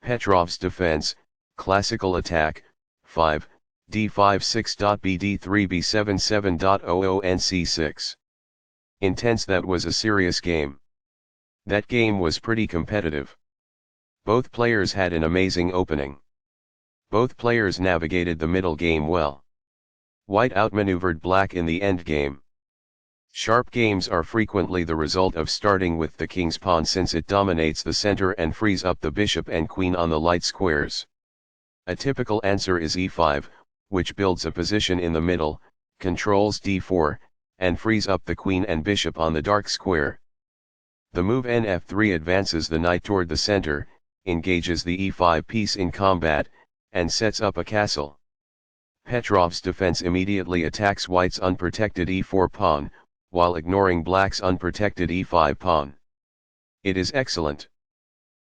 Petrov's defense, classical attack, 5, d5 6.bd3 b7 7.00 and c6. Intense. That was a serious game. That game was pretty competitive. Both players had an amazing opening. Both players navigated the middle game well. White outmaneuvered black in the endgame. Sharp games are frequently the result of starting with the king's pawn, since it dominates the center and frees up the bishop and queen on the light squares. A typical answer is e5, which builds a position in the middle, controls d4, and frees up the queen and bishop on the dark square. The move nf3 advances the knight toward the center, engages the e5 piece in combat, and sets up a castle. Petrov's defense immediately attacks white's unprotected e4 pawn, while ignoring black's unprotected e5 pawn. It is excellent.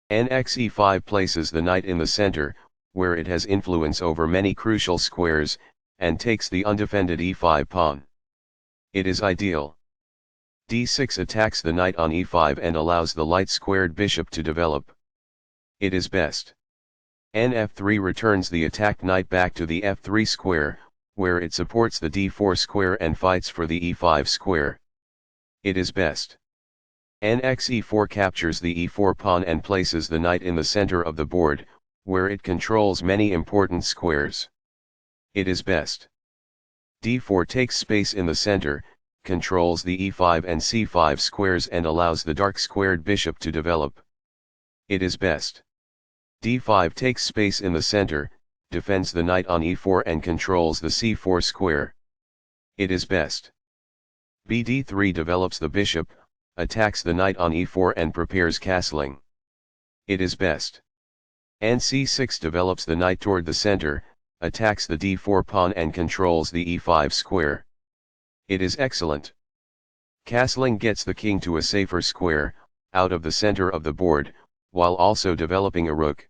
Nx e5 places the knight in the center, where it has influence over many crucial squares, and takes the undefended e5 pawn. It is ideal. d6 attacks the knight on e5 and allows the light-squared bishop to develop. It is best. nf3 returns the attacked knight back to the f3 square, where it supports the d4 square and fights for the e5 square. It is best. Nx e4 captures the e4 pawn and places the knight in the center of the board, where it controls many important squares. It is best. d4 takes space in the center, controls the e5 and c5 squares and allows the dark-squared bishop to develop. It is best. d5 takes space in the center, defends the knight on e4 and controls the c4 square. It is best. bd3 develops the bishop, attacks the knight on e4 and prepares castling. It is best. nc6 develops the knight toward the center, attacks the d4 pawn and controls the e5 square. It is excellent. Castling gets the king to a safer square, out of the center of the board, while also developing a rook.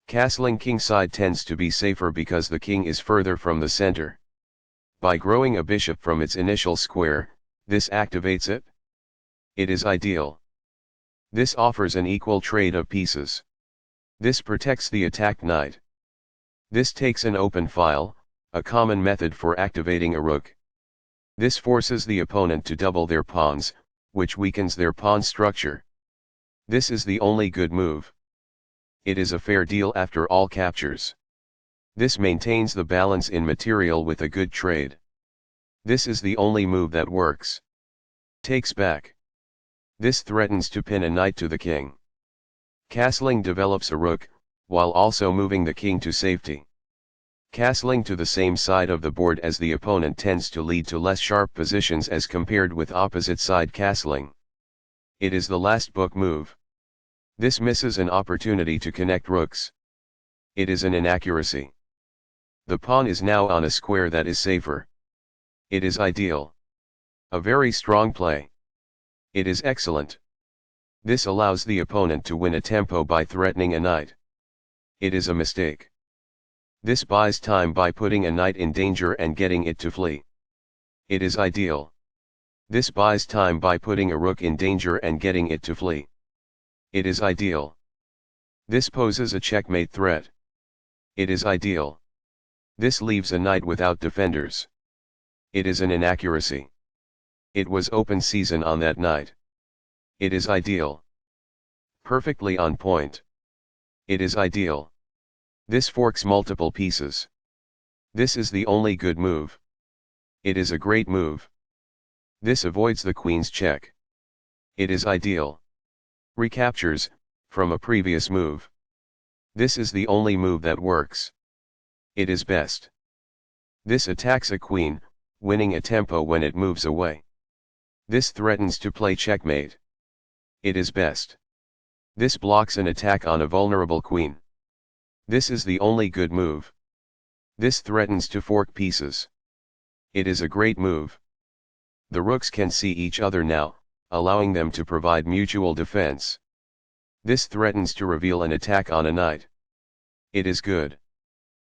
Castling kingside tends to be safer because the king is further from the center. By growing a bishop from its initial square, this activates it. It is ideal. This offers an equal trade of pieces. This protects the attacked knight. This takes an open file, a common method for activating a rook. This forces the opponent to double their pawns, which weakens their pawn structure. This is the only good move. It is a fair deal after all captures. This maintains the balance in material with a good trade. This is the only move that works. Takes back. This threatens to pin a knight to the king. Castling develops a rook, while also moving the king to safety. Castling to the same side of the board as the opponent tends to lead to less sharp positions as compared with opposite side castling. It is the last book move. This misses an opportunity to connect rooks. It is an inaccuracy. The pawn is now on a square that is safer. It is ideal. A very strong play. It is excellent. This allows the opponent to win a tempo by threatening a knight. It is a mistake. This buys time by putting a knight in danger and getting it to flee. It is ideal. This buys time by putting a rook in danger and getting it to flee. It is ideal. This poses a checkmate threat. It is ideal. This leaves a knight without defenders. It is an inaccuracy. It was open season on that knight. It is ideal. Perfectly on point. It is ideal. This forks multiple pieces. This is the only good move. It is a great move. This avoids the queen's check. It is ideal. Recaptures, from a previous move. This is the only move that works. It is best. This attacks a queen, winning a tempo when it moves away. This threatens to play checkmate. It is best. This blocks an attack on a vulnerable queen. This is the only good move. This threatens to fork pieces. It is a great move. The rooks can see each other now, allowing them to provide mutual defense. This threatens to reveal an attack on a knight. It is good.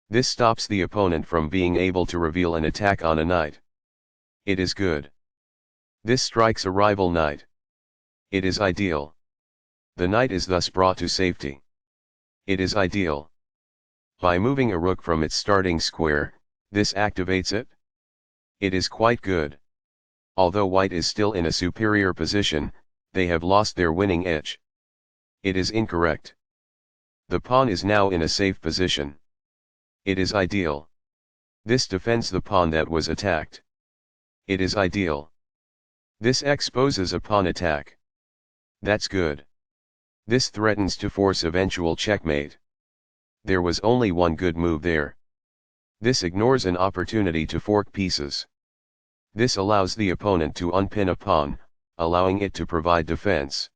This stops the opponent from being able to reveal an attack on a knight. It is good. This strikes a rival knight. It is ideal. The knight is thus brought to safety. It is ideal. By moving a rook from its starting square, this activates it. It is quite good. Although white is still in a superior position, they have lost their winning edge. It is incorrect. The pawn is now in a safe position. It is ideal. This defends the pawn that was attacked. It is ideal. This exposes a pawn attack. That's good. This threatens to force eventual checkmate. There was only one good move there. This ignores an opportunity to fork pieces. This allows the opponent to unpin a pawn, allowing it to provide defense.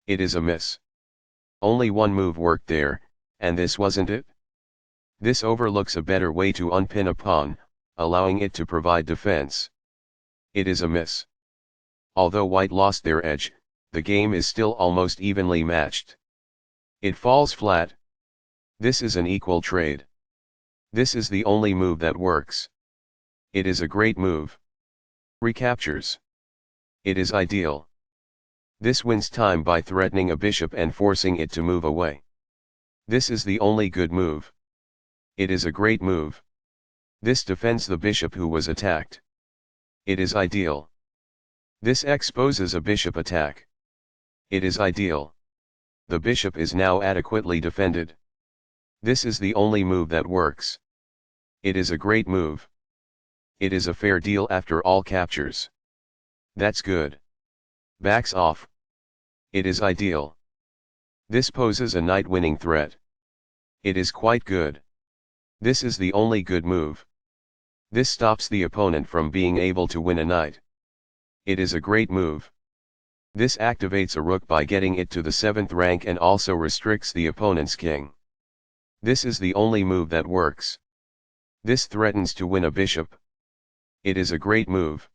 It is a miss. Only one move worked there, and this wasn't it? This overlooks a better way to unpin a pawn, allowing it to provide defense. It is a miss. Although white lost their edge, the game is still almost evenly matched. It falls flat. This is an equal trade. This is the only move that works. It is a great move. Recaptures. It is ideal. This wins time by threatening a bishop and forcing it to move away. This is the only good move. It is a great move. This defends the bishop who was attacked. It is ideal. This exposes a bishop attack. It is ideal. The bishop is now adequately defended. This is the only move that works. It is a great move. It is a fair deal after all captures. That's good. Backs off. It is ideal. This poses a knight-winning threat. It is quite good. This is the only good move. This stops the opponent from being able to win a knight. It is a great move. This activates a rook by getting it to the 7th rank and also restricts the opponent's king. This is the only move that works. This threatens to win a bishop. It is a great move.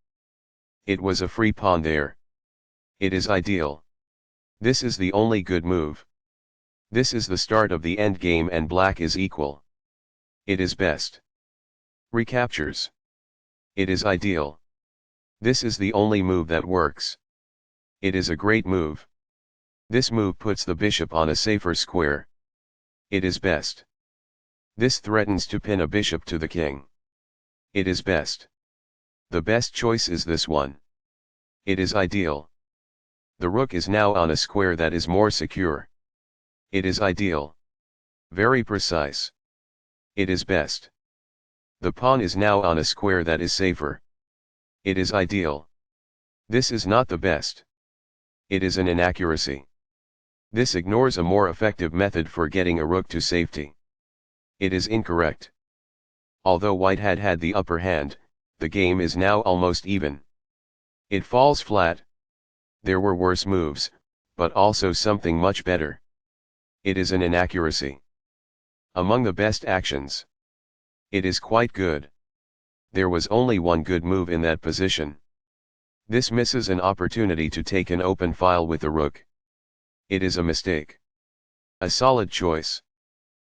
It was a free pawn there. It is ideal. This is the only good move. This is the start of the endgame and black is equal. It is best. Recaptures. It is ideal. This is the only move that works. It is a great move. This move puts the bishop on a safer square. It is best. This threatens to pin a bishop to the king. It is best. The best choice is this one. It is ideal. The rook is now on a square that is more secure. It is ideal. Very precise. It is best. The pawn is now on a square that is safer. It is ideal. This is not the best. It is an inaccuracy. This ignores a more effective method for getting a rook to safety. It is incorrect. Although white had the upper hand, the game is now almost even. It falls flat. There were worse moves, but also something much better. It is an inaccuracy. Among the best actions. It is quite good. There was only one good move in that position. This misses an opportunity to take an open file with the rook. It is a mistake. A solid choice.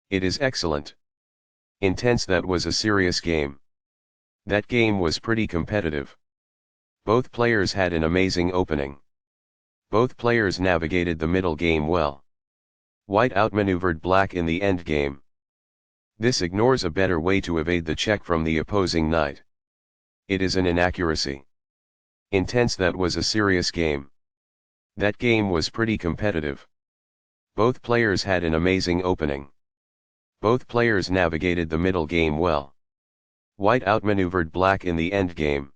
It is excellent. Intense. That was a serious game. That game was pretty competitive. Both players had an amazing opening. Both players navigated the middle game well. White outmaneuvered black in the endgame. This ignores a better way to evade the check from the opposing knight. It is an inaccuracy. Intense. That was a serious game. That game was pretty competitive. Both players had an amazing opening. Both players navigated the middle game well. White outmaneuvered black in the endgame.